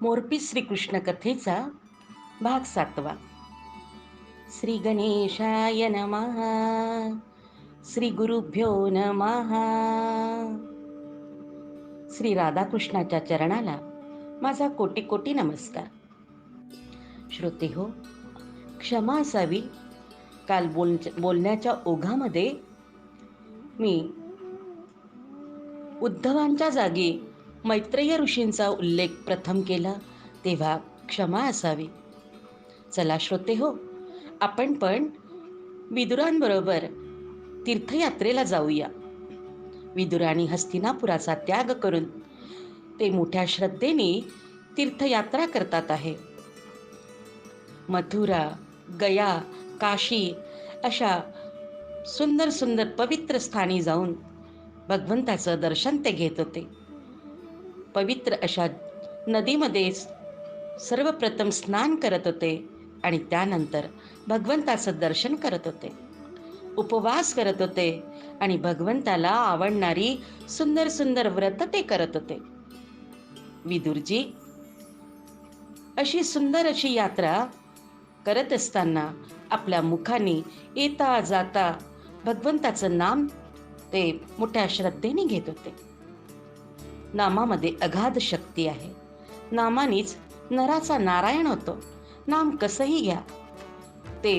मोरपी श्रीकृष्ण कथेचा भाग 7वा. श्री गणेशाय नमः. श्री गुरुभ्यो नमः. श्री राधाकृष्णाच्या चरणाला माझा कोटी कोटी नमस्कार. श्रोते हो, क्षमा असावी. काल बोलण्याच्या ओघामध्ये मी उद्धवांच्या जागी मैत्रेय ऋषींचा उल्लेख प्रथम केला, तेव्हा क्षमा असावी. चला श्रोते हो, आपण पण विदुरांबरोबर तीर्थयात्रेला जाऊया. विदुराने हस्तिनापुराचा त्याग करून ते मोठ्या श्रद्धेने तीर्थयात्रा करतात आहे. मथुरा, गया, काशी अशा सुंदर सुंदर पवित्र स्थानी जाऊन भगवंताचं दर्शन ते घेत होते. पवित्र अशा नदीमध्ये सर्वप्रथम स्नान करत होते आणि त्यानंतर भगवंताचं दर्शन करत होते, उपवास करत होते आणि भगवंताला आवडणारी सुंदर सुंदर व्रत ते करत होते. विदुरजी अशी सुंदर अशी यात्रा करत असताना आपल्या मुखाने येता जाता भगवंताचं नाम ते मोठ्या श्रद्धेने घेत होते. नामामध्ये अगाध शक्ती आहे. नामानेच नराचा नारायण होतो. नाम कसंही घ्या, ते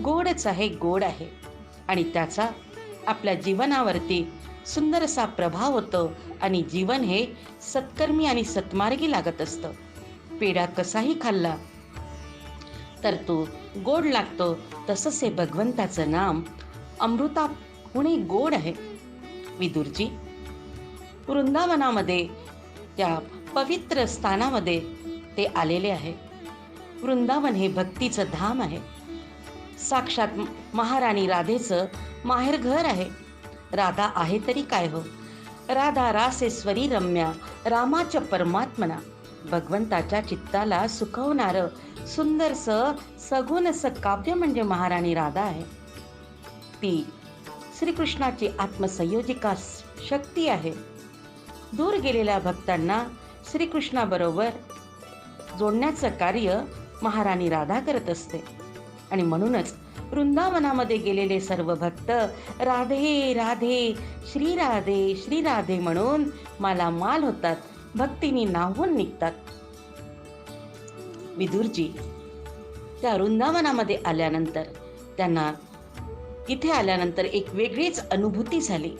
गोडच आहे, गोड आहे आणि त्याचा आपल्या जीवनावरती सुंदर असा प्रभाव होतो आणि जीवन हे सत्कर्मी आणि सत्मार्गी लागत असतं. पेढा कसाही खाल्ला तर तो गोड लागतो, तसंच हे भगवंताचं नाम अमृताहुनी गोड आहे. विदुरजी वृंदावनामध्ये त्या पवित्र स्थानामध्ये ते आलेले आहे. वृंदावन हे भक्तीचं धाम आहे. साक्षात महाराणी राधेचं माहेरघर आहे. राधा आहे तरी काय हो, राधा रासेश्वरी रम्या, रामाच्या परमात्मना. भगवंताच्या चित्ताला सुखवणारं सुंदरसं सगुणसं काव्य म्हणजे महाराणी राधा आहे. ती श्रीकृष्णाची आत्मसंयोजिका शक्ती आहे. दूर गेलेल्या भक्तांना श्रीकृष्णाबरोबर जोडण्याचं कार्य महाराणी राधा करत असते आणि म्हणूनच वृंदावनामध्ये गेलेले सर्व भक्त राधे राधे श्री राधे श्री राधे म्हणून मालामाल होतात, भक्तीने नाहून निघतात. विदुरजी त्या वृंदावनामध्ये आल्यानंतर त्यांना इथे आल्यानंतर एक वेगळीच अनुभूती झाली.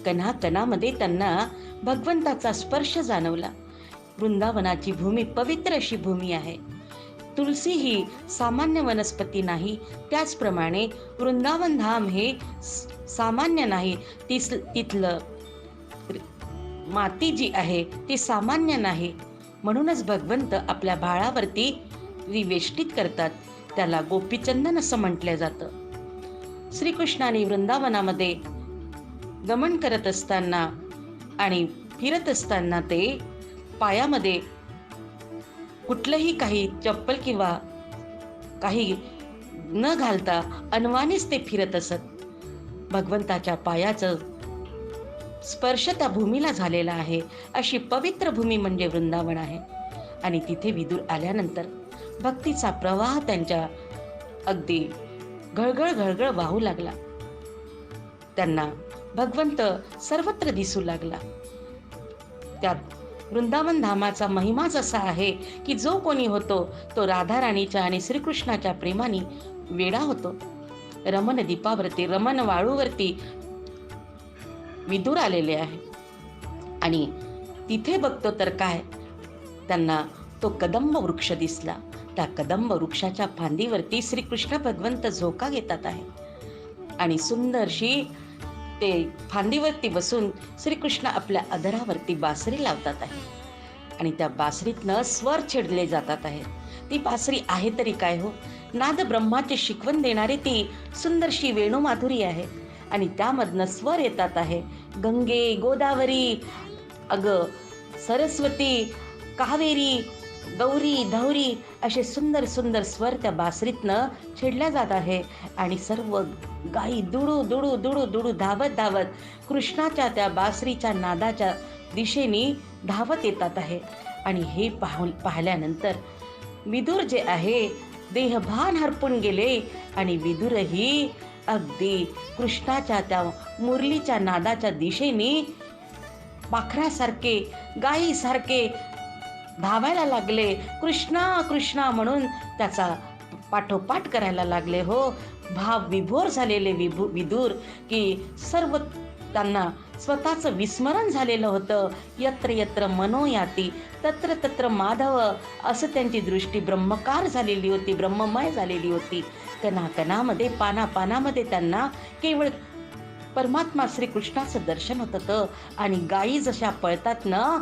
कणाकणामध्ये त्यांना भगवंताचा स्पर्श जाणवला. वृंदावनाची भूमी पवित्र अशी भूमी आहे. तुलसी ही सामान्य वनस्पती नाही, त्याचप्रमाणे वृंदावन धाम हे सामान्य नाही. तिथलं माती जी आहे ती सामान्य नाही. म्हणूनच भगवंत आपल्या बाळावरती विवेष्टित करतात. त्याला गोपीचंदन असं म्हटलं जातं. श्रीकृष्णाने वृंदावनामध्ये गमन करत असताना आणि फिरत असताना ते पायामध्ये कुठलंही काही चप्पल किंवा काही न घालता अनवाणीच ते फिरत असत. भगवंताच्या पायाचं स्पर्श त्या भूमीला झालेला आहे. अशी पवित्र भूमी म्हणजे वृंदावन आहे. आणि तिथे विदुर आल्यानंतर भक्तीचा प्रवाह त्यांच्या अगदी घळघळ घळघळ वाहू लागला. त्यांना भगवंत सर्वत्र दिसू लागला. त्यात वृंदावन धामाचा महिमाच असा आहे की जो कोणी होतो तो राधाराणीच्या आणि श्रीकृष्णाच्या प्रेमाने वेडा होतो. रमण दीपावरती, रमण वाळूवरती विदुर आलेले आहे आणि तिथे बघतो तर काय, त्यांना तो कदंब वृक्ष दिसला. त्या कदंब वृक्षाच्या फांदीवरती श्रीकृष्ण भगवंत झोका घेतात आहे आणि सुंदरशी ते फांदीवरती बसून श्रीकृष्ण आपल्या अधरावरती बासरी लावतात आहे आणि त्या बासरीतनं स्वर छेडले जातात आहे. ती बासरी आहे तरी काय हो, नाद ब्रह्माची शिकवण देणारी ती सुंदरशी वेणुमाधुरी आहे आणि त्यामधनं स्वर येतात आहे. गंगे, गोदावरी, सरस्वती, कावेरी, गौरी, धौरी असे सुंदर सुंदर स्वर त्या बासरीतनं छेडल्या जात आहे आणि सर्व गायी दुडू दुडू दुडू दुडू धावत धावत कृष्णाच्या त्या बासरीच्या नादाच्या दिशेने धावत येतात आहे आणि हे पाहिल्यानंतर विदुर जे आहे देहभान हरपून गेले आणि विदुरही अगदी कृष्णाच्या त्या मुरलीच्या नादाच्या दिशेने पाखरासारखे गायीसारखे धावायला लागले. कृष्णा कृष्णा म्हणून त्याचा पाठोपाठ करायला लागले. हो, भाव विभोर झालेले विदुर की सर्व त्यांना स्वतःचं विस्मरण झालेलं होतं. यत्र यत्र मनोयाती तत्र तत्र माधव, असं त्यांची दृष्टी ब्रह्मकार झालेली होती, ब्रह्ममय झालेली होती. कणाकणामध्ये पानापानामध्ये त्यांना केवळ परमात्मा श्रीकृष्णाचं दर्शन होत होतं. आणि गायी जशा पळतात ना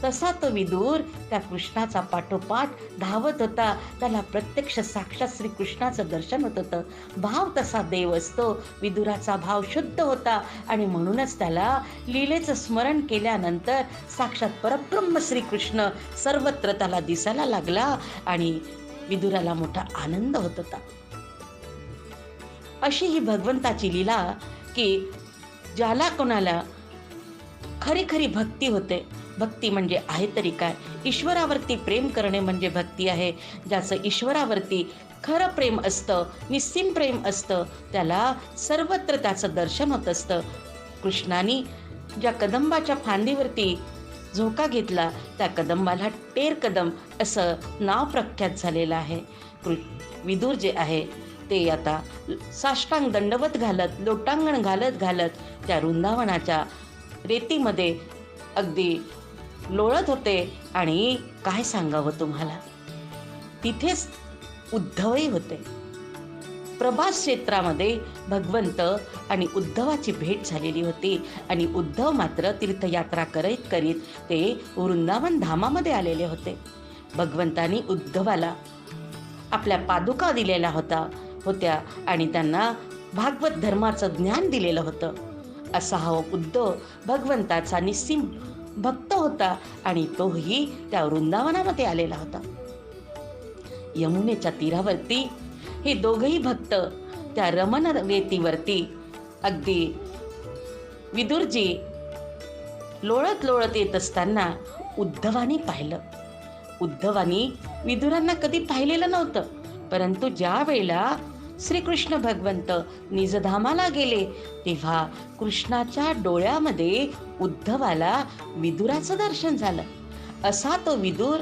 तसा तो विदुर त्या कृष्णाचा पाठोपाठ धावत होता. त्याला प्रत्यक्ष साक्षात श्रीकृष्णाचं दर्शन होत होतं. भाव तसा देव असतो. विदुराचा भाव शुद्ध होता आणि म्हणूनच त्याला लीलेचं स्मरण केल्यानंतर साक्षात परब्रह्म श्रीकृष्ण सर्वत्र त्याला दिसायला लागला आणि विदुराला मोठा आनंद होत होता. अशी ही भगवंताची लीला की ज्याला कोणाला खरी खरी भक्ती होते. भक्ती म्हणजे आहे तरी काय? ईश्वरावरती प्रेम करणे म्हणजे भक्ती आहे. ज्याचं ईश्वरावरती खरं प्रेम असतं, निस्सीम प्रेम असतं, त्याला सर्वत्र त्याचं दर्शन होत असतं. कृष्णाने ज्या कदंबाच्या फांदीवरती झोका घेतला त्या कदंबाला टेर कदम असं नाव प्रख्यात झालेलं आहे. विदुर जे आहे ते आता साष्टांग दंडवत घालत, लोटांगण घालत त्या वृंदावनाच्या रेतीमध्ये अगदी लोळत होते. आणि काय सांगावं तुम्हाला, तिथेच उद्धवही होते. प्रभास क्षेत्रामध्ये भगवंत आणि उद्धवाची भेट झालेली होती. आणि उद्धव मात्र तीर्थयात्रा करीत ते वृंदावन धामामध्ये आलेले होते. भगवंतानी उद्धवाला आपल्या पादुका दिलेल्या होत्या आणि त्यांना भागवत धर्माचं ज्ञान दिलेलं होतं. असा हा उद्धव भगवंताचा निस्सीम भक्त होता आणि तोही त्या वृंदावनामध्ये आलेला होता. यमुनेच्या तीरावरती हे दोघही भक्त त्या रमण रेतीवरती अगदी विदुरजी लोळत लोळत येत असताना उद्धवानी पाहिलं. उद्धवानी विदुरांना कधी पाहिलेलं नव्हतं, परंतु ज्या वेळेला श्रीकृष्ण भगवंत निजधामाला गेले तेव्हा कृष्णाच्या डोळ्यामध्ये उद्धवाला विदुराचं दर्शन झालं. असा तो विदुर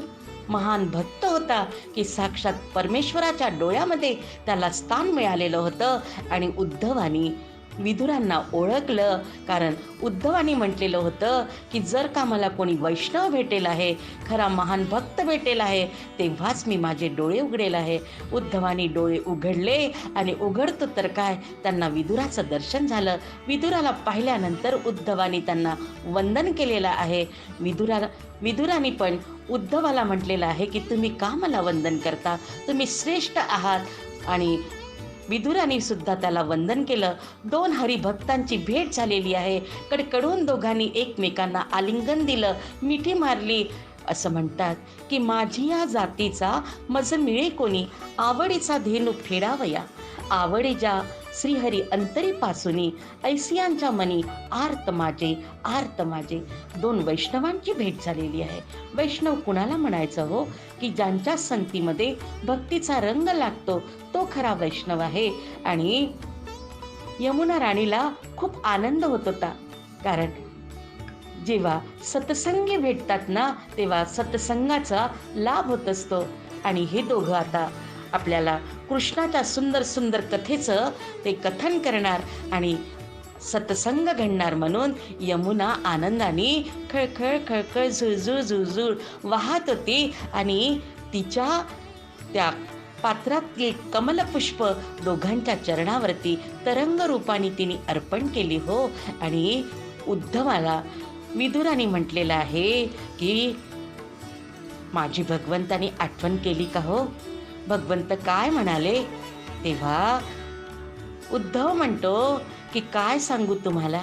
महान भक्त होता की साक्षात परमेश्वराच्या डोळ्यामध्ये त्याला स्थान मिळालेलं होतं. आणि उद्धवानी विदुरांना ओळखलं, कारण उद्धवानी म्हटलेलं होतं की जर का मला कोणी वैष्णव भेटेल आहे, खरा महान भक्त भेटेल आहे, तेव्हाच मी माझे डोळे उघडेल आहे. उद्धवानी डोळे उघडले आणि उघडतो तर काय, त्यांना विदुराचं दर्शन झालं. विदुराला पाहिल्यानंतर उद्धवानी त्यांना वंदन केलेलं आहे. विदुरानी पण उद्धवाला म्हटलेलं आहे की तुम्ही का मला वंदन करता, तुम्ही श्रेष्ठ आहात. आणि विदुराने सुद्धा त्याला वंदन केलं. दोन हरिभक्तांची भेट झालेली आहे. कडकडून दोघांनी एकमेकांना आलिंगन दिलं, मिठी मारली. असं म्हणतात की माझी या जातीचा मज मिळे कोणी, आवडीचा धेनू फेडावया. आवडीच्या श्रीहरी अंतरीपासूनी ऐसियांच्या मनी आर्त माझे. दोन वैष्णवांची भेट झालेली आहे. वैष्णव कुणाला म्हणायचं हो, की ज्यांच्या संगतीमध्ये भक्तीचा रंग लागतो तो खरा वैष्णव आहे. आणि यमुना राणीला खूप आनंद होत होता, कारण जेव्हा सत्संगी भेटतात ना तेव्हा सत्संगाचा लाभ होत असतो. आणि हे दोघं आता आपल्याला कृष्णाच्या सुंदर सुंदर कथेचं ते कथन करणार आणि सत्संग घडणार म्हणून यमुना आनंदाने खळखळ झुळझुळ वाहत होती. आणि तिच्या त्या पात्रातले कमलपुष्प दोघांच्या चरणावरती तरंग रूपाने तिने अर्पण केली हो. आणि उद्धवाला विदुराने म्हटलेलं आहे की माझी भगवंतानी आठवण केली का हो. भगवंत काय म्हणाले, तेव्हा उद्धव म्हणतो की काय सांगू तुम्हाला,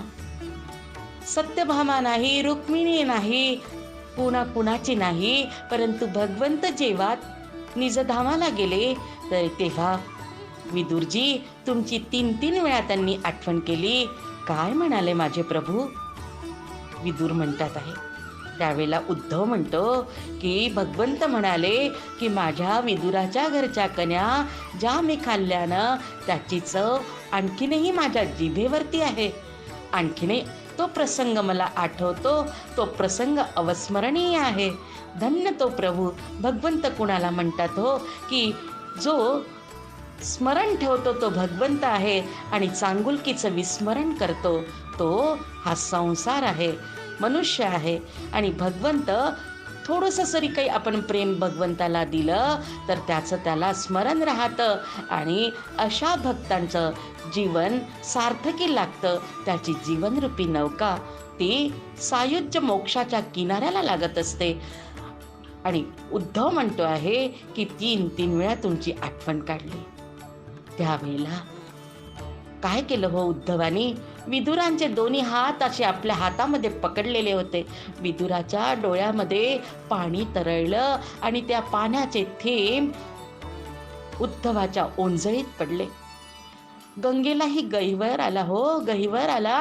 सत्यभामा नाही, रुक्मिणी नाही, कुणाची नाही, परंतु भगवंत जेव्हा निजधामाला गेले तर तेव्हा विदुरजी तुमची 3 वेळा त्यांनी आठवण केली. काय म्हणाले माझे प्रभू. विदुर म्हणतात आहे त्यावेळेला उद्धव म्हणतो की भगवंत म्हणाले की माझ्या विदुराच्या घरच्या कन्या ज्या मी खाल्ल्यानं त्याची चव आणखीनही माझ्या जिभेवरती आहे. आणखीनही तो प्रसंग मला आठवतो, तो प्रसंग अविस्मरणीय आहे. धन्य तो प्रभू. भगवंत कुणाला म्हणतात हो, की जो स्मरण ठेवतो तो भगवंत आहे आणि चांगुलकीचं विस्मरण करतो तो हा संसार आहे, मनुष्य आहे. आणि भगवंत थोडंसं जरी काही आपण प्रेम भगवंताला दिलं तर त्याचं त्याला स्मरण राहतं आणि अशा भक्तांचं जीवन सार्थकी लागतं. त्याची जीवनरूपी नौका ती सायुज्य मोक्षाच्या किनाऱ्याला लागत असते. आणि उद्धव म्हणतो आहे की 3 वेळा तुमची आठवण काढली. त्यावेळेला काय केलं हो उद्धवानी? विदुरांचे दोन्ही हात असे आपल्या हातामध्ये पकडलेले होते. विदुराच्या डोळ्यामध्ये पाणी तरळलं आणि त्या पाण्याचे थेंब उद्धवाच्या ओंजळीत पडले. गंगेलाही गहिवर आला हो, गहिवर आला.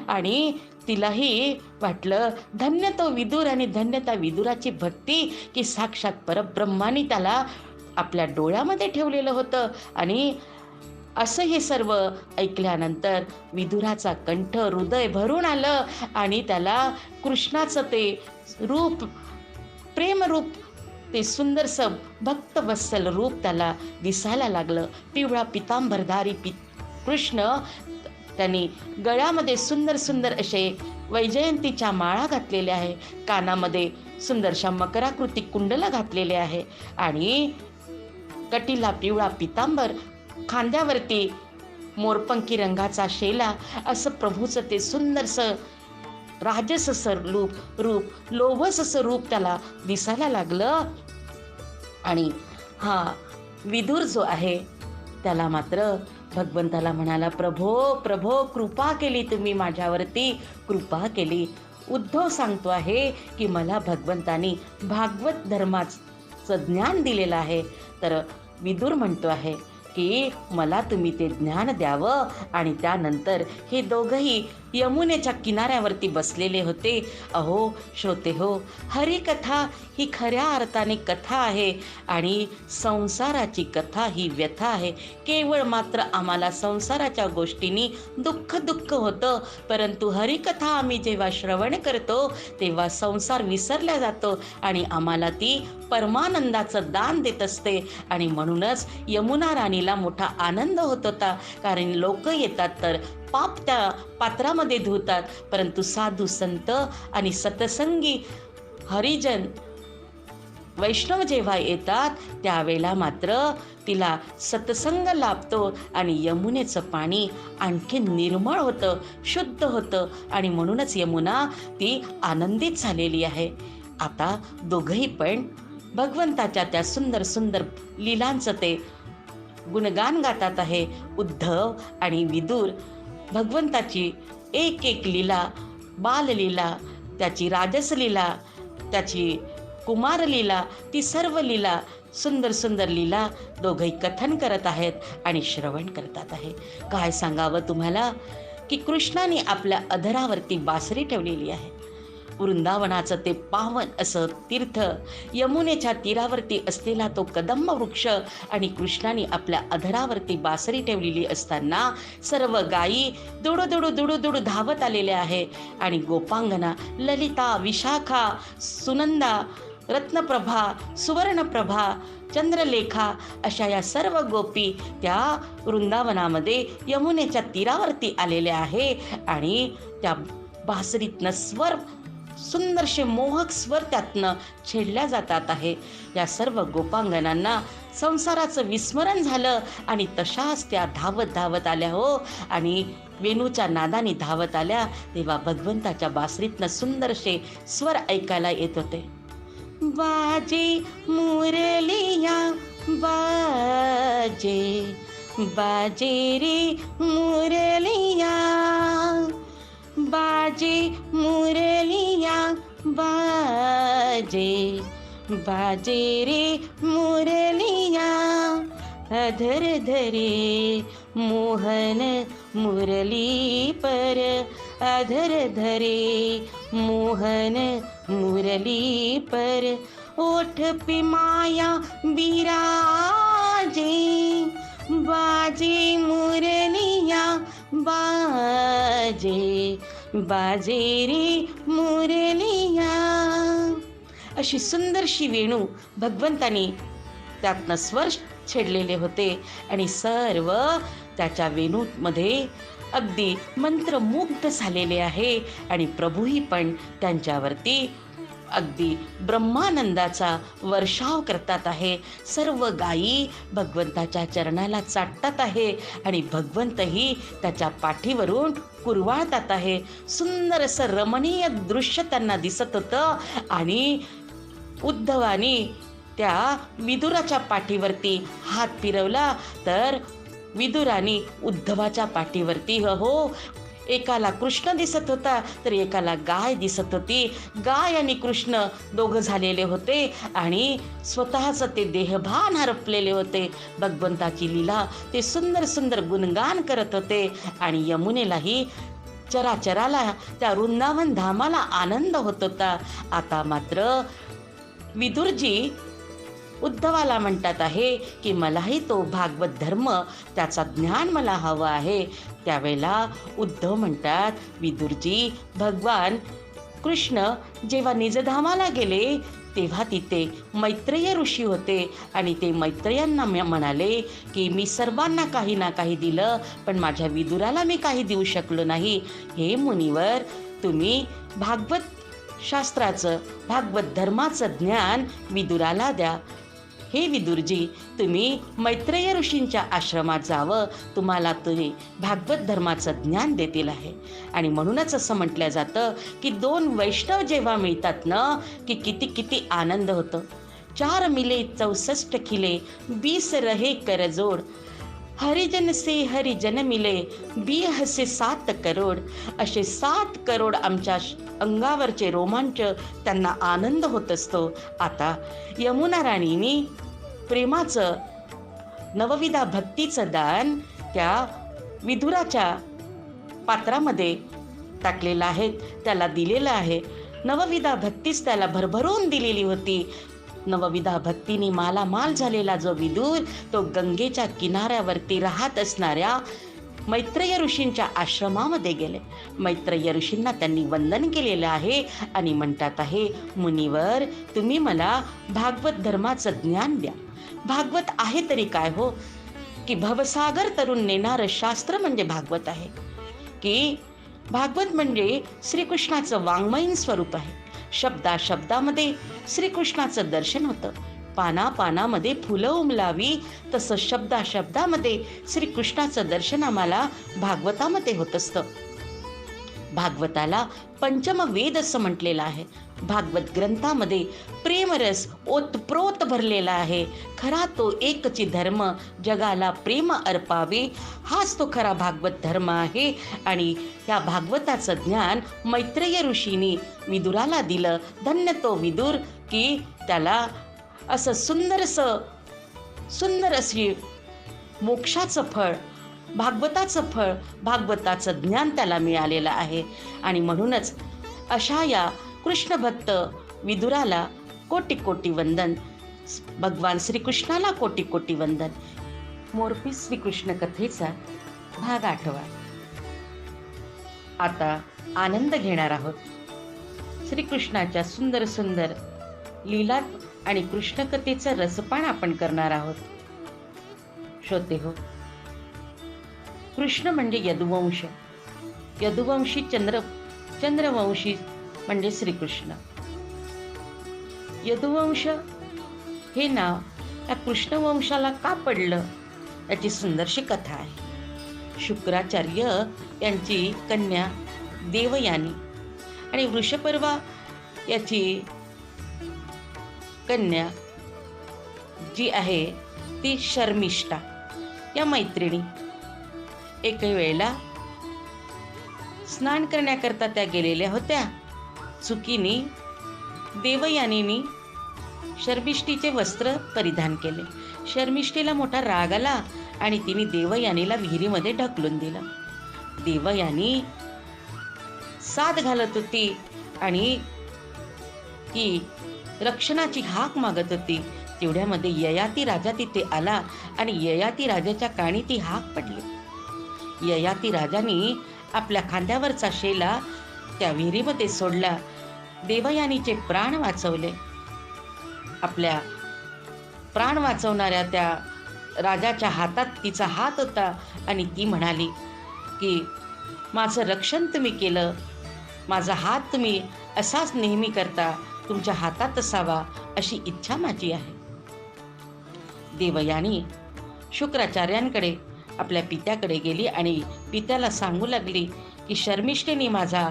आणि तिलाही वाटलं धन्य तो विदुर आणि धन्य त्या विदुराची भक्ती की साक्षात परब्रह्माने त्याला आपल्या डोळ्यामध्ये ठेवलेलं होतं. आणि असं हे सर्व ऐकल्यानंतर विदुराचा कंठ हृदय भरून आलं आणि त्याला कृष्णाचं ते रूप, प्रेमरूप, ते सुंदरसं भक्तवत्सल रूप त्याला दिसायला लागलं. पिवळा पितांबरधारी कृष्ण, त्यांनी गळ्यामध्ये सुंदर सुंदर असे वैजयंतीच्या माळा घातलेल्या आहे, कानामध्ये सुंदरशा मकराकृती कुंडला घातलेले आहे आणि कटीला पिवळा पितांबर, खांद्यावरती मोरपंखी रंगाचा शेला, असं प्रभूचं ते सुंदरसं राजसं रूप लोभसं रूप त्याला दिसायला लागलं. आणि हा विदुर जो आहे त्याला मात्र भगवंताला म्हणाला, प्रभो प्रभो कृपा केली तुम्ही माझ्यावरती, कृपा केली. उद्धव सांगतो आहे की मला भगवंतानी भागवत धर्माचं ज्ञान दिलेलं आहे. तर विदुर म्हणतो आहे की मला तुम्ही ते ज्ञान द्यावं. आणि त्यानंतर हे दोघंही यमुनेच्या किनाऱ्यावरती बसलेले होते. अहो श्रोते हो, हरिकथा ही खऱ्या अर्थाने कथा आहे आणि संसाराची कथा ही व्यथा आहे. केवळ मात्र आम्हाला संसाराच्या गोष्टींनी दुःख होतं, परंतु हरिकथा आम्ही जेव्हा श्रवण करतो तेव्हा संसार विसरला जातो आणि आम्हाला ती परमानंदाचं दान देत असते. आणि म्हणूनच यमुना राणीला मोठा आनंद होत होता, कारण लोक येतात तर पाप त्या पात्रामध्ये धुतात, परंतु साधू संत आणि सतसंगी हरिजन वैष्णव जेव्हा येतात त्यावेळेला मात्र तिला सत्संग लाभतो आणि यमुनेचं पाणी आणखी निर्मळ होतं, शुद्ध होतं आणि म्हणूनच यमुना ती आनंदित झालेली आहे. आता दोघंही पण भगवंताच्या त्या सुंदर सुंदर लीलांचं ते गुणगान गातात आहे. उद्धव आणि विदुर भगवंताची एक एक लीला, बाललीला, त्याची राजसलीला, त्याची कुमारलीला, ती सर्व लीला, सुंदर सुंदर लीला दोघंही कथन करत आहेत आणि श्रवण करतात आहे. काय सांगावं तुम्हाला की कृष्णाने आपल्या अधरावरती बासरी ठेवलेली आहे. वृंदावनाचं ते पावन असं तीर्थ, यमुनेच्या तीरावरती असलेला तो कदंब वृक्ष आणि कृष्णाने आपल्या अधरावरती बासरी ठेवलेली असताना सर्व गायी दुडू धावत आलेल्या आहे. आणि गोपांगना ललिता, विशाखा, सुनंदा, रत्नप्रभा, सुवर्णप्रभा, चंद्रलेखा अशा या सर्व गोपी त्या वृंदावनामध्ये यमुनेच्या तीरावरती आलेल्या आहे. आणि त्या बासरीतनं स्वर, सुंदरशे मोहक स्वर त्यातनं छेडल्या जातात आहे. या सर्व गोपांगनांना संसाराचं विस्मरण झालं आणि तशाच त्या धावत आल्या हो. आणि वेणूच्या नादाने धावत आल्या तेव्हा भगवंताच्या बासरीतनं सुंदरशे स्वर ऐकायला येत होते. बाजे मुरलिया बाजे, बाजे रे मुरलिया, बाजे मुरलिया बाजे, बाजे रे मुरलिया, अधर धरे मोहन मुरली पर, अधर धरे मोहन मुरली पर ओठ पे माया बिराजे, बाजे मुरलिया बाजे, बाजे रे मुरलिया. अशी सुंदरशी वेणू भगवंतानी त्यातनं स्वर छेडलेले होते आणि सर्व त्याच्या वेणूमध्ये अगदी मंत्रमुग्ध झालेले आहे. आणि प्रभूही पण त्यांच्यावरती अगदी ब्रह्मानंदाचा वर्षाव करतात आहे. सर्व गायी भगवंताच्या चरणाला चाटतात आहे आणि भगवंतही त्याच्या पाठीवरून कुरवाळतात आहे. सुंदर असं रमणीय दृश्य त्यांना दिसत होतं. आणि उद्धवानी त्या विदुराच्या पाठीवरती हात फिरवला तर विदुराने उद्धवाच्या पाठीवरती हो एकाला कृष्ण दिसत होता तर एकाला गाय दिसत होती. गाय आणि कृष्ण दोघं झालेले होते आणि स्वतःचं ते देहभान हरपलेले होते. भगवंताची लीला ते सुंदर सुंदर गुणगान करत होते. आणि यमुनेलाही चराचराला त्या वृंदावन धामाला आनंद होत होता. आता मात्र विदुरजी उद्धवाला म्हणतात आहे की मलाही तो भागवत धर्म त्याचा ज्ञान मला हवं आहे. त्यावेळेला उद्धव म्हणतात, विदुरजी, भगवान कृष्ण जेव्हा निजधामाला गेले तेव्हा तिथे मैत्रेय ऋषी होते आणि ते मैत्रेयांना म्हणाले की मी सर्वांना काही ना काही दिलं पण माझ्या विदुराला मी काही देऊ शकलो नाही. हे मुनिवर, तुम्ही भागवत शास्त्राचं भागवत धर्माचं ज्ञान विदुराला द्या. हे विदुरजी, तुम्ही मैत्रेय ऋषींच्या आश्रमात जावं, तुम्हाला ते भागवत धर्माचं ज्ञान देतील आहे. आणि म्हणूनच असं म्हटलं जातं की 2 वैष्णव जेव्हा मिळतात ना की किती किती आनंद होतं. 4 मिले 64 खिले 20 रहे करजोड, हरिजन से हरिजन मिले 20 से 7 करोड. असे 7 करोड आमच्या अंगावरचे रोमांच त्यांना आनंद होत असतो. आता यमुना राणीनी प्रेमाचं नवविधा भक्तीचं दान त्या विदुराच्या पात्रामध्ये टाकलेलं आहे, त्याला दिलेलं आहे. नवविधा भक्तीच त्याला भरभरून दिलेली होती. नवविधा भक्तीने मालामाल झालेला जो विदुर तो गंगेच्या किनाऱ्यावरती राहत असणाऱ्या मैत्रेय ऋषींच्या आश्रमामध्ये गेले. मैत्रेय ऋषींना त्यांनी वंदन केलेलं आहे आणि म्हणतात आहे, मुनिवर, तुम्ही मला भागवत धर्माचं ज्ञान द्या. भागवत आहे तरी काय हो, की भवसागर तरुण नेणारं शास्त्र म्हणजे भागवत आहे. की भागवत म्हणजे श्रीकृष्णाचं वाङ्मयीन स्वरूप आहे. शब्दामध्ये श्रीकृष्णाचं दर्शन होतं. पानापानामध्ये फुलं उमलावी तसं शब्दामध्ये श्रीकृष्णाचं दर्शन आम्हाला भागवतामध्ये होत असतं. भागवताला पंचम वेद असं म्हटलेलं आहे. भागवत ग्रंथामध्ये प्रेमरस ओतप्रोत भरलेला आहे. खरा तो एकची धर्म जगाला प्रेम अर्पावे, हाच तो खरा भागवत धर्म आहे. आणि या भागवताचं ज्ञान मैत्रेय ऋषींनी विदुराला दिलं. धन्य तो विदुर की त्याला असं सुंदर अशी मोक्षाचं फळ, भागवताचं फळ, भागवताचं ज्ञान त्याला मिळालेलं आहे. आणि म्हणूनच अशा या कृष्ण भक्त विदुराला कोटी कोटी वंदन, भगवान श्रीकृष्णाला कोटी कोटी वंदन. मोरपीस श्रीकृष्ण कथेचा भाग 8. आता आनंद घेणार आहोत. श्रीकृष्णाच्या सुंदर सुंदर लीला आणि कृष्ण कथेचं रसपान आपण करणार आहोत. श्रोते हो, कृष्ण म्हणजे यदुवंश, यदुवंशी चंद्रवंशी म्हणजे श्रीकृष्ण. यदुवंश हे नाव या कृष्णवंशाला का पडलं याची सुंदरशी कथा आहे. शुक्राचार्य यांची कन्या देवयानी आणि वृषपर्वा याची कन्या जी आहे ती शर्मिष्ठा या मैत्रिणी एके वेळेला स्नान करण्याकरता त्या गेलेल्या होत्या. चुकीने देवयानीने शर्मिष्ठीचे वस्त्र परिधान केले. शर्मिष्ठीला मोठा राग आला आणि तिने देवयानीला विहिरीमध्ये ढकलून दिलं. देवयानी साद घालत होती आणि की रक्षणाची हाक मागत होती. तेवढ्यामध्ये ययाती राजा तिथे आला आणि ययाती राजाच्या कानी ती हाक पडली. ययाती राजाने आपल्या खांद्यावरचा शेला त्या विहिरीमध्ये सोडला. देवयानीचे प्राण वाचवले. आपल्या प्राण वाचवणाऱ्या त्या राजाच्या हातात तिचा हात होता आणि ती म्हणाली की माझं रक्षण तुम्ही केलं, माझा हात तुम्ही असाच नेहमी करता, तुमच्या हातात असावा अशी इच्छा माझी आहे. देवयानी शुक्राचार्यांकडे आपल्या पित्याकडे गेली आणि पित्याला सांगू लागली की शर्मिष्ठेने माझा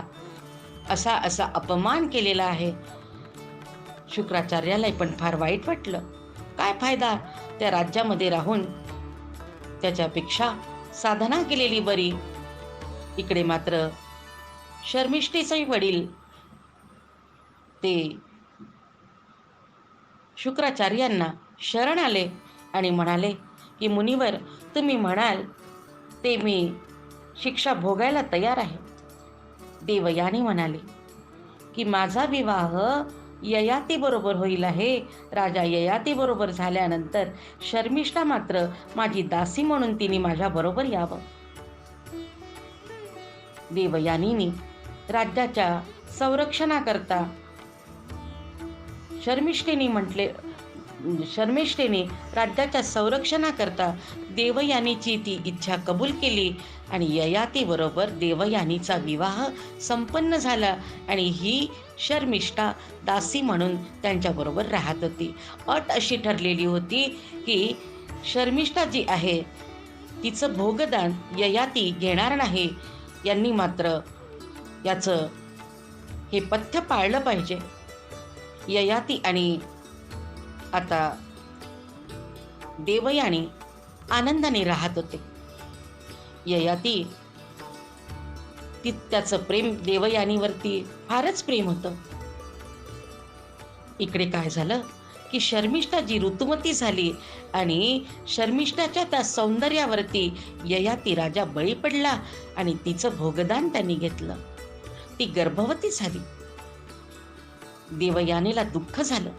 असा असा अपमान केलेला आहे. शुक्राचार्याला पण फार वाईट वाटलं. काय फायदा त्या राज्यामध्ये राहून, त्याच्यापेक्षा साधना केलेली बरी. इकडे मात्र शर्मिष्ठेचे वडील ते शुक्राचार्यांना शरण आले आणि म्हणाले की मुनिवर, तुम्ही म्हणाल ते मी शिक्षा भोगायला तयार आहे. देवयानी म्हणाले की माझा विवाह ययाती बरोबर होईल आहे. राजा ययाती बरोबर झाल्यानंतर शर्मिष्ठा मात्र माझी दासी म्हणून तिने माझ्या बरोबर यावं. देवयानीने राज्याच्या संरक्षणाकरता शर्मिष्ठेने राज्याच्या संरक्षणाकरता देवयानीची ती इच्छा कबूल केली आणि ययाती बरोबर देवयानीचा विवाह संपन्न झाला आणि ही शर्मिष्ठा दासी म्हणून त्यांच्याबरोबर राहत होती. अट अशी ठरलेली होती की शर्मिष्ठा जी आहे तिचं भोगदान ययाती घेणार नाही. यांनी मात्र याचं हे पथ्य पाळलं पाहिजे. ययाती आणि आता देवयानी आनंदाने राहत होते. ययाती त्याचं प्रेम देवयानीवरती फारच प्रेम होतं. इकडे काय झालं की शर्मिष्ठा जी ऋतुमती झाली आणि शर्मिष्ठाच्या त्या सौंदर्यावरती ययाती राजा बळी पडला आणि तिचं भोगदान त्यांनी घेतलं. ती गर्भवती झाली. देवयानीला दुःख झालं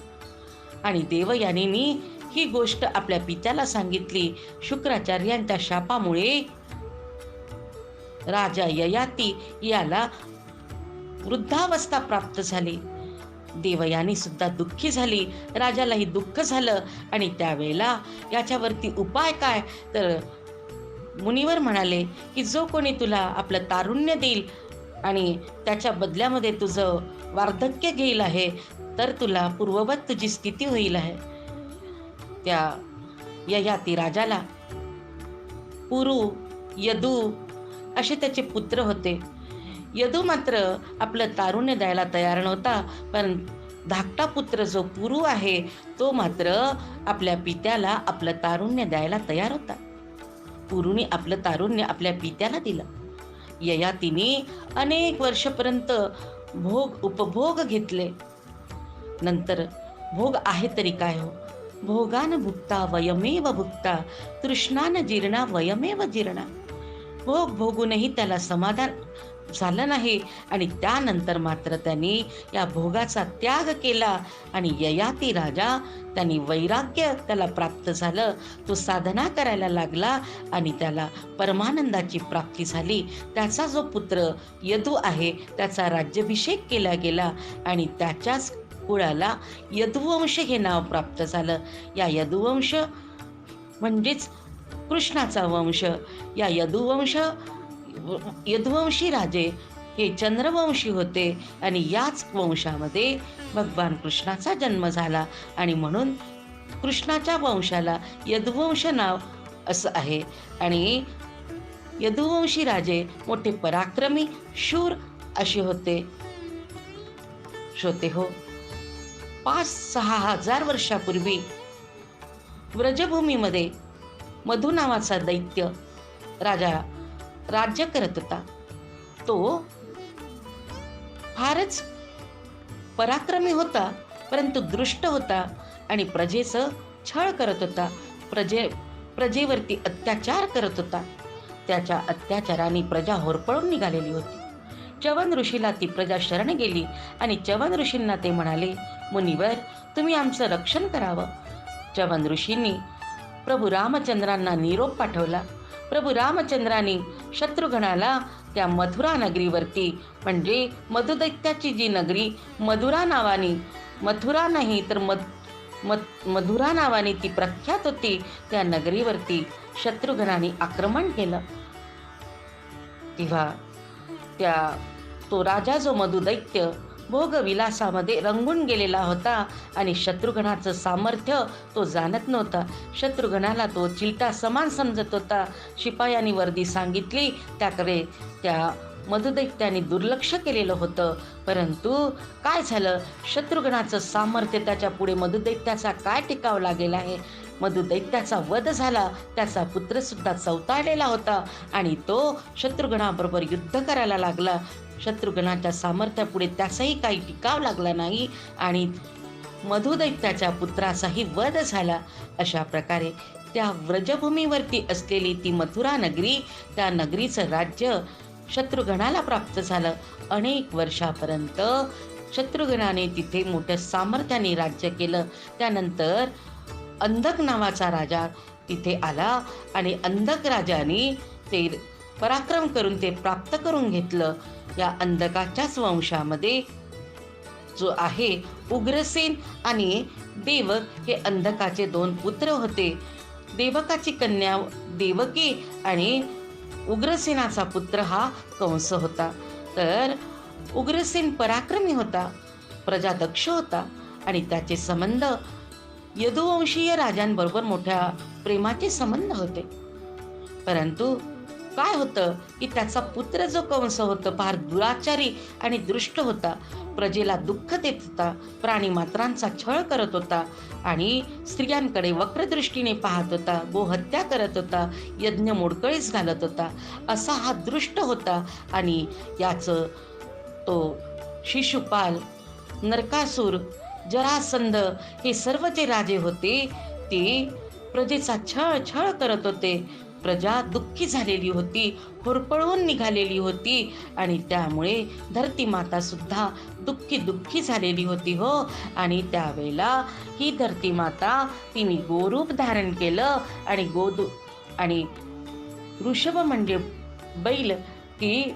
आणि देवयानीने ही गोष्ट आपल्या पित्याला सांगितली. शुक्राचार्यांच्या शापामुळे राजा ययाती याला वृद्धावस्था प्राप्त झाली. देवयानी सुद्धा दुःखी झाली. राजालाही दुःख झालं आणि त्यावेळेला याच्यावरती उपाय काय, तर मुनिवर म्हणाले की जो कोणी तुला आपलं तारुण्य देईल आणि त्याच्या बदल्यामध्ये तुझं वार्धक्य घेईल आहे तर तुला पूर्ववत तुझी स्थिती होईल आहे. त्या ययाती राजाला पुरू, यदू असे त्याचे पुत्र होते. यदू मात्र आपलं तारुण्य द्यायला तयार नव्हता, पण धाकटा पुत्र जो पुरू आहे तो मात्र आपल्या पित्याला आपलं तारुण्य द्यायला तयार होता. पुरूने आपलं तारुण्य आपल्या पित्याला दिलं. ययातीने अनेक वर्षपर्यंत उपभोग घेतले. नंतर भोग आहे तरी काय हो, भोगान भुक्ता वयमेव भुक्ता, तृष्णान जीर्णा वयमेव जीर्णा. भोग भोगूनही त्याला समाधान झालं नाही आणि त्यानंतर मात्र त्यांनी या भोगाचा त्याग केला आणि ययाती राजा त्यांनी वैराग्य त्याला प्राप्त झालं. तो साधना करायला लागला आणि त्याला परमानंदाची प्राप्ती झाली. त्याचा जो पुत्र यदू आहे त्याचा राज्याभिषेक केला गेला आणि त्याच्याच कुळाला यदुवंश हे नाव प्राप्त झालं. या यदुवंश म्हणजेच कृष्णाचा वंश. या यदुवंशी राजे हे चंद्रवंशी होते आणि याच वंशामध्ये भगवान कृष्णाचा जन्म झाला आणि म्हणून कृष्णाच्या वंशाला यदुवंश नाव असं आहे. आणि यदुवंशी राजे मोठे पराक्रमी, शूर असे होते. श्रोते हो, 5-6 हजार वर्षापूर्वी व्रजभूमीमध्ये मधु नावाचा दैत्य राजा राज्य करत होता. तो फारच पराक्रमी होता, परंतु दृष्ट होता आणि प्रजेचं छळ करत होता. प्रजेवरती अत्याचार करत होता. त्याच्या अत्याचाराने प्रजा होरपळून निघालेली होती. च्यवन ऋषीला ती प्रजा शरण गेली आणि च्यवन ऋषींना ते म्हणाले, मुनिवर, तुम्ही आमचं रक्षण करावं. च्यवन ऋषींनी प्रभू रामचंद्रांना निरोप पाठवला. प्रभू रामचंद्रांनी शत्रुघ्नाला त्या मथुरा नगरीवरती, म्हणजे मधुदैत्याची जी नगरी मधुरा नावाने, मथुरा नाही तर मधुरा नावाने ती प्रख्यात होती, त्या नगरीवरती शत्रुघ्नाने आक्रमण केलं. तेव्हा तो राजा जो मधुदैत्य भोगविलासामध्ये रंगून गेलेला होता आणि शत्रुघ्नाचं सामर्थ्य तो जाणत नव्हता. शत्रुघ्नाला तो चिलटा समान समजत होता. शिपायांनी वर्दी सांगितली, त्याकडे त्या मधुदैत्याने दुर्लक्ष केलेलं होतं. परंतु काय झालं, शत्रुघ्नाचं सामर्थ्य त्याच्या पुढे मधुदैत्याचा काय टिकाव लागेल आहे. मधुदैत्याचा वध झाला, त्याचा पुत्रसुद्धा चवताळलेला होता आणि तो शत्रुघ्नाबरोबर युद्ध करायला लागला. शत्रुघ्नाच्या सामर्थ्यापुढे त्याचाही काही टिकाव लागला नाही आणि मधुदैत्याच्या पुत्राचाही वध झाला. अशा प्रकारे त्या व्रजभूमीवरती असलेली ती मथुरा नगरी, त्या नगरीचं राज्य शत्रुघ्नाला प्राप्त झालं. अनेक वर्षापर्यंत शत्रुघ्नाने तिथे मोठ्या सामर्थ्याने राज्य केलं. त्यानंतर अंधक नावाचा राजा तिथे आला आणि अंधक राजाने ते पराक्रम करून ते प्राप्त करून घेतलं. या अंधकाच्याच वंशामध्ये जो आहे उग्रसेन आणि देवक हे अंधकाचे 2 पुत्र होते. देवकाची कन्या देवकी आणि उग्रसेनाचा पुत्र हा कंस होता. तर उग्रसेन पराक्रमी होता, प्रजादक्ष होता आणि त्याचे संबंध यदुवंशीय राजांबरोबर मोठ्या प्रेमाचे संबंध होते. परंतु काय होतं की त्याचा पुत्र जो कंस होता फार दुराचारी आणि दृष्ट होता. प्रजेला दुःख देत होता, प्राणी मात्रांचा छळ करत होता आणि स्त्रियांकडे वक्रदृष्टीने पाहत होता, गोहत्या करत होता, यज्ञ मोडकळीस घालत होता. असा हा दृष्ट होता. आणि याचं तो शिशुपाल, नरकासूर, जरासंध हे सर्व जे राजे होते ते प्रजेचा छळ करत होते. प्रजा दुःखी झालेली होती, होरपळून निघालेली होती आणि त्यामुळे धरती माता सुद्धा दुःखी झालेली होती हो. आणि त्यावेळेला ही धरती माता तिने गोरूप धारण केलं आणि ऋषभ म्हणजे बैल की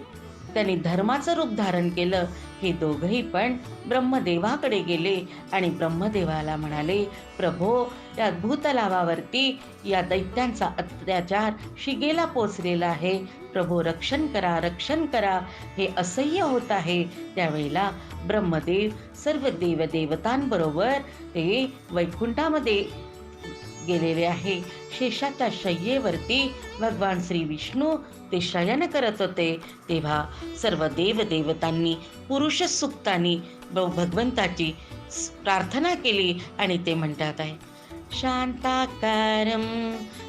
त्यांनी धर्माचं रूप धारण केलं. हे दोघंही पण ब्रह्मदेवाकडे गेले आणि ब्रह्मदेवाला म्हणाले, प्रभो, या भूतलावावरती या दैत्यांचा अत्याचार शिगेला पोचलेला आहे. प्रभो, रक्षण करा, हे असह्य होत आहे. त्यावेळेला ब्रह्मदेव सर्व देवदेवतांबरोबर ते वैकुंठामध्ये गेलेले आहे. शेषाच्या शय्येवरती भगवान श्री विष्णू ते शयन करत होते. तेव्हा सर्व देवदेवतांनी पुरुष सुक्तांनी भगवंताची प्रार्थना केली आणि ते म्हणतात आहे, शांताकारं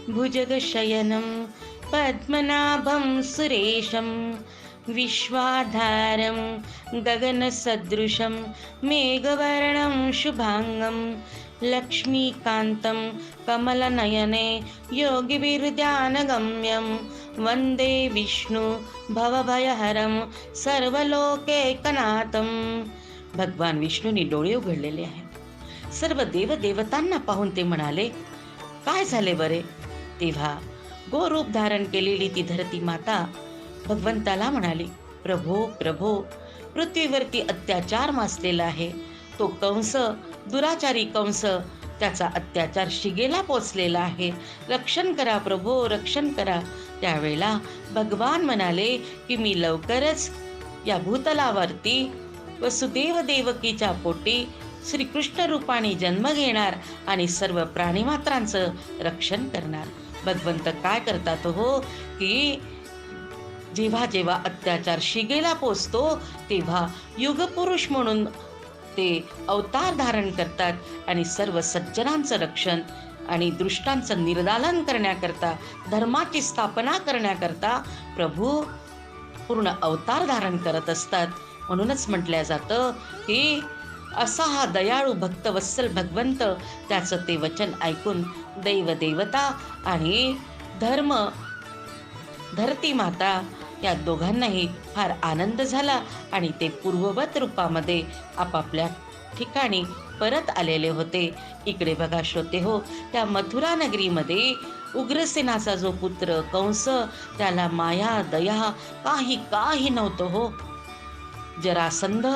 भुजगशयनं पद्मनाभं सुरेशं विश्वाधारं गगनसदृशं मेघवर्णं शुभांगं लक्ष्मीकान्तं कमलनयने योगिभिर्ध्यानगम्यं वन्दे विष्णु भवभयहरं सर्वलोकैकनाथं. भगवान विष्णूंनी डोळे उघडलेले आहेत. सर्व देवदेवतांना पाहून ते म्हणाले, काय झाले बरे. तेव्हा गोरूप धारण केलेली ती धरती माता भगवंताला म्हणाली, प्रभो, पृथ्वीवरती अत्याचार माजलेला आहे. तो कंस, दुराचारी कंस, त्याचा अत्याचार शिगेला पोचलेला आहे. रक्षण करा प्रभो, रक्षण करा. त्यावेळेला भगवान म्हणाले की मी लवकरच या भूतलावरती वसुदेव देवकीच्या पोटी श्रीकृष्ण रूपाने जन्म घेणार आणि सर्व प्राणीमात्रांचं रक्षण करणार. भगवंत काय करतात हो की जेव्हा जेव्हा अत्याचार शिगेला पोचतो तेव्हा युगपुरुष म्हणून ते अवतार धारण करतात आणि सर्व सज्जनांचं रक्षण आणि दुष्टांचं निर्दालन करण्याकरता, धर्माची स्थापना करण्याकरता प्रभू पूर्ण अवतार धारण करत असतात. म्हणूनच म्हटलं जातं की असा हा दयाळू भक्तवत्सल भगवंत, त्याचं ते वचन ऐकून दैवदेवता आणि धर्ती माता या दोघांनाही फार आनंद झाला आणि ते पूर्ववत रूपामध्ये आपापल्या ठिकाणी परत आलेले होते. इकडे बघा श्रोते हो, त्या मथुरा नगरीमध्ये उग्रसेनाचा जो पुत्र कंस, त्याला माया दया काही काही नव्हतं हो. जरासंध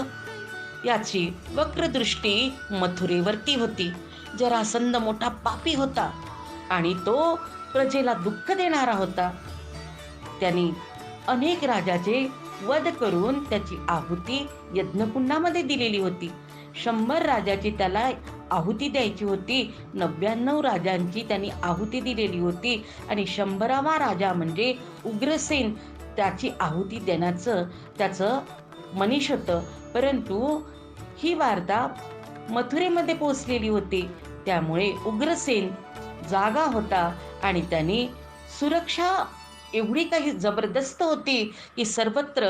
याची वक्रदृष्टी मथुरेवरती होती. जरासंध मोठा पापी होता आणि तो प्रजेला दुःख देणारा होता. त्यांनी अनेक राजाचे वध करून त्याची आहुती यज्ञकुंडामध्ये दिलेली होती. 100 राजाची त्याला आहुती द्यायची होती. 99 राजांची त्यांनी आहुती दिलेली होती आणि 100वा राजा म्हणजे उग्रसेन, त्याची आहुती देण्याचं त्याचं मनीष होतं. परंतु ही वार्ता मथुरेमध्ये पोहोचलेली होती. त्यामुळे उग्रसेन जागा होता आणि त्यांनी सुरक्षा एवढी काही जबरदस्त होती की सर्वत्र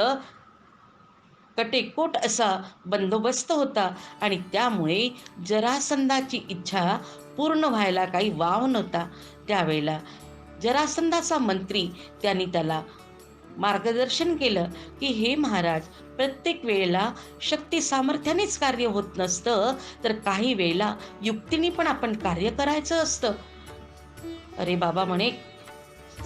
कटेकोट असा बंदोबस्त होता आणि त्यामुळे जरासंधाची इच्छा पूर्ण व्हायला काही वाव नव्हता. त्यावेळेला जरासंधाचा मंत्री त्यांनी त्याला मार्गदर्शन केलं की हे महाराज, प्रत्येक वेळेला शक्ती सामर्थ्यानेच कार्य होत नसतं, तर काही वेळेला युक्तीने पण आपण कार्य करायचं असतं. अरे बाबा म्हणे,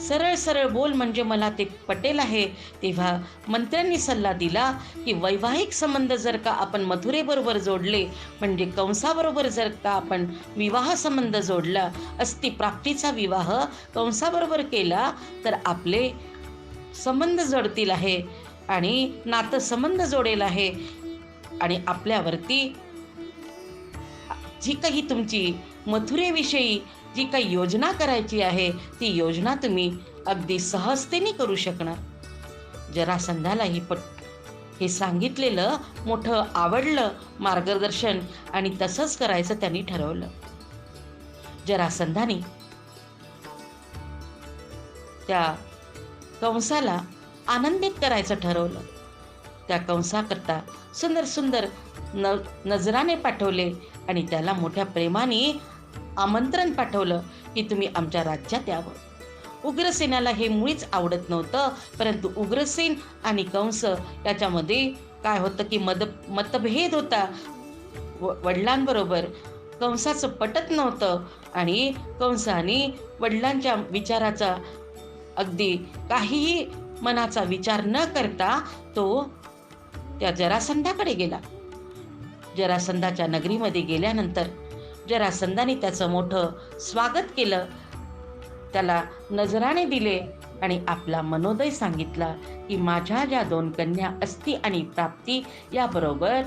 सरळ सरळ बोल म्हणजे मला ते पटेल आहे. तेव्हा मंत्र्यांनी सल्ला दिला की वैवाहिक संबंध जर का आपण मथुरेबरोबर जोडले, म्हणजे कंसाबरोबर जर का आपण विवाह संबंध जोडला, अस्ति प्राप्तीचा विवाह कंसाबरोबर केला, तर आपले संबंध जोडतील आहे आणि नातं संबंध जोडेल आहे आणि आपल्यावरती जी काही तुमची मथुरेविषयी जी काही योजना करायची आहे, ती योजना तुम्ही अगदी सहजतेने करू शकणार. जरासंधाला हे सांगितलेलं मोठं आवडलं मार्गदर्शन आणि तसंच करायचं त्यांनी ठरवलं. जरासंधाने त्या कंसाला आनंदित करायचं ठरवलं. त्या कंसाकरता सुंदर सुंदर नजराने पाठवले आणि त्याला मोठ्या प्रेमाने आमंत्रण पाठवलं की तुम्ही आमच्या राज्यात यावं. उग्रसेनाला हे मुळीच आवडत नव्हतं. परंतु उग्रसेन आणि कंस याच्यामध्ये काय होतं की मतभेद होता. वडिलांबरोबर कंसाचं पटत नव्हतं आणि कंसाने वडिलांच्या विचाराचा अगदी काहीही मनाचा विचार न करता तो त्या जरासंधाकडे गेला. जरासंधाच्या नगरीमध्ये गेल्यानंतर जरासंधाने त्याचं मोठं स्वागत केलं, त्याला नजराणे दिले आणि आपला मनोदय सांगितला की माझ्या ज्या 2 कन्या अस्ति आणि प्राप्ती याबरोबर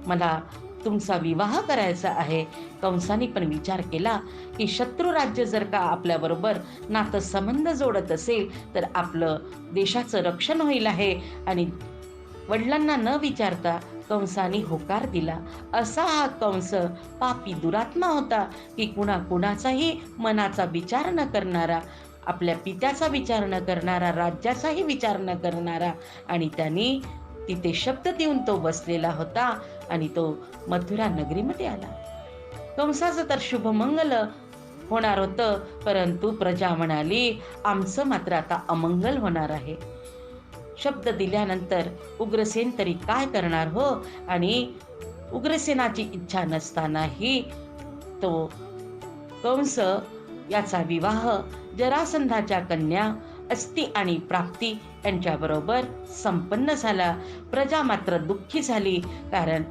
मला तुमचा विवाह करायचा आहे. कंसाने पण विचार केला की शत्रू राज्य जर का आपल्याबरोबर नातं संबंध जोडत असेल तर आपलं देशाचं रक्षण होईल आहे आणि वडिलांना न विचारता कंसाने होकार दिला. असा हा कंस पापी दुरात्मा होता की कुणाचाही मनाचा विचार न करणारा, आपल्या पित्याचा विचार न करणारा, राज्याचाही विचार न करणारा, आणि त्यांनी तिथे शब्द देऊन तो बसलेला होता आणि तो मथुरा नगरीमध्ये आला. कंसाचं तर शुभमंगल होणार होतं, परंतु प्रजा म्हणाली आमचं मात्र आता अमंगल होणार आहे. शब्द दिल्यानंतर उग्रसेन तरी काय करणार हो, आणि उग्रसेनाची इच्छा नसतानाही तो कंस याचा विवाह जरासंधाच्या कन्या अस्ति आणि प्राप्ती यांच्याबरोबर संपन्न झाला. प्रजा मात्र दुःखी झाली, कारण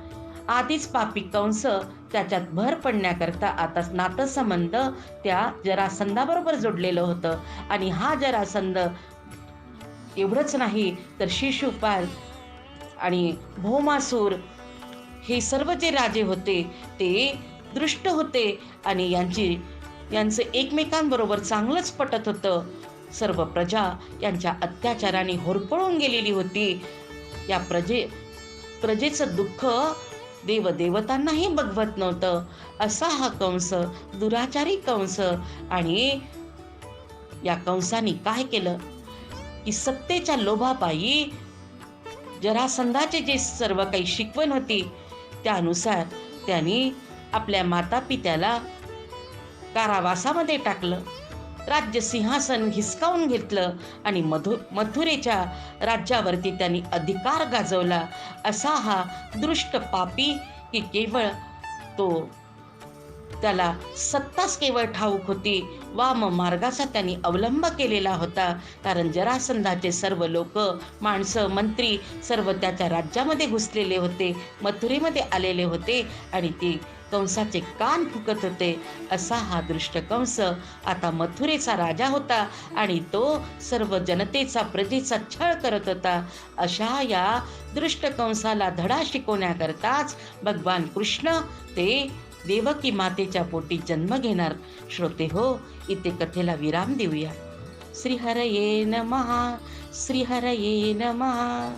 आधीच पापी कंस त्याच्यात भर पडण्याकरता आता नातेसंबंध त्या जरासंधाबरोबर जोडलेलं होतं आणि हा जरासंध एवढंच नाही तर शिशुपाल आणि भौमासूर हे सर्व जे राजे होते ते दृष्ट होते आणि यांचं एकमेकांबरोबर चांगलंच पटत होतं. सर्व प्रजा यांच्या अत्याचाराने होरपळून गेलेली होती. या प्रजेचं दुःख देवदेवतांनाही बघवत नव्हतं. असा हा कंस, दुराचारी कंस, आणि या कंसाने काय केलं की सत्तेच्या लोभापायी जरासंधाचे जे सर्व काही शिकवण होती त्यानुसार त्यांनी आपल्या माता पित्याला कारावासामध्ये टाकलं. राज्य सिंहासन हिसकावून घेतलं आणि मथुरेच्या राज्यावरती त्यांनी अधिकार गाजवला. असा हा दृष्ट पापी की केवळ तो त्याला सत्ताच केवळ ठाऊक होती. वाम मार्गाचा त्यांनी अवलंब केलेला होता. कारण जरासंधाचे सर्व लोक, माणसं, मंत्री सर्व त्याच्या राज्यामध्ये घुसलेले होते, मथुरेमध्ये आलेले होते आणि ते कंसाचे कान फुकत होते. असा हा दृष्ट कंस आता मथुरेचा राजा होता आणि तो सर्व जनतेचा, प्रजेचा छळ करत होता. अशा या दृष्ट कंसाला धडा शिकवण्याकरताच भगवान कृष्ण ते देवकी मातेच्या पोटी जन्म घेणार. श्रोते हो, इथे कथेला विराम देऊया. श्रीहरये नमः. श्रीहरये नमः.